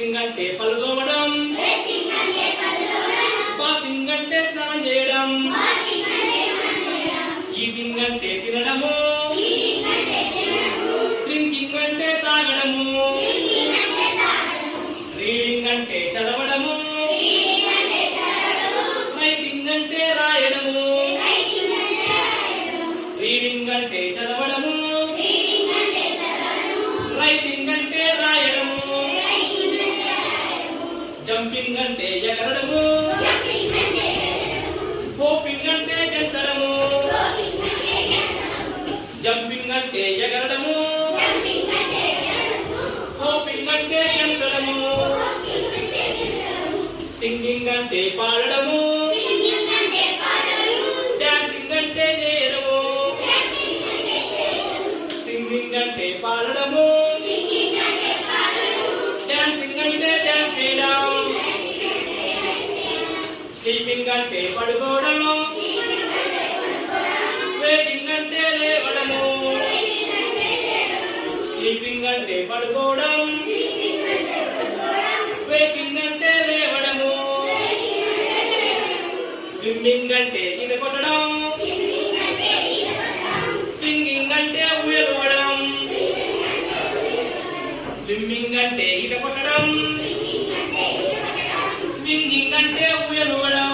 brushing అంటే పళ్ళు తోమడం, bathing అంటే స్నానం చేయడం, ఈటింగ్ అంటే తినడము, డ్రింకింగ్ అంటే తాగడము, రీడింగ్ అంటే చదవడము, రైటింగ్ అంటే రాయడము, రీడింగ్ అంటే చదవడము, రైటింగ్ అంటే రాయడము, జంపింగ్ అంటే ఎగరడము, హోపింగ్ అంటే గెంతడము, జంపింగ్ అంటే ఎగరడము, హోపింగ్ అంటే గెంతడము, సింగింగ్ అంటే పాడడము, డాన్సింగ్ అంటే చేయడము, సింగింగ్ అంటే పాడడము, డాన్సింగ్ అంటే డాన్స్ చేయడం, స్లీపింగ్ అంటే పడుకోవడము, వేకింగ్ అంటే లేవడము, స్లీపింగ్ అంటే పడుకోవడం, వేకింగ్ అంటే లేవడము, స్విమ్మింగ్ అంటే ఈత కొట్టడం, స్వింగింగ్ అంటే ఊయలూడడం, స్విమ్మింగ్ అంటే ఈత కొట్టడం, స్వింగింగ్ అంటే ఊయలూడడం,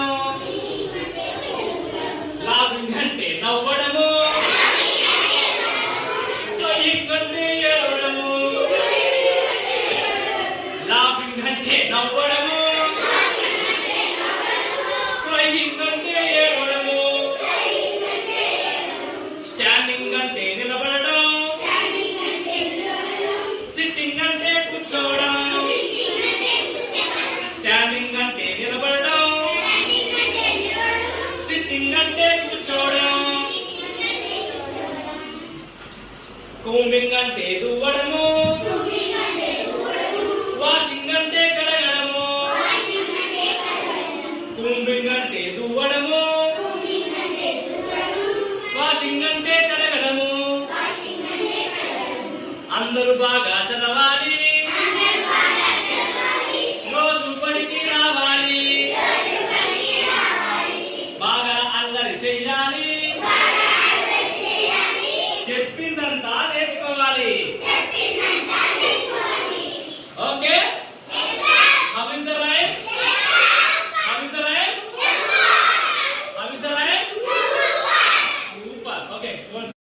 లాఫింగ్ అంటే నవ్వడము, క్రయింగ్ అంటే ఏడవడము, లాఫింగ్ అంటే నవ్వడము, క్రయింగ్ అంటే ఏడవడము, స్టాండింగ్ అంటే నిలబడడం, సిట్టింగ్ అంటే కూర్చోవడం,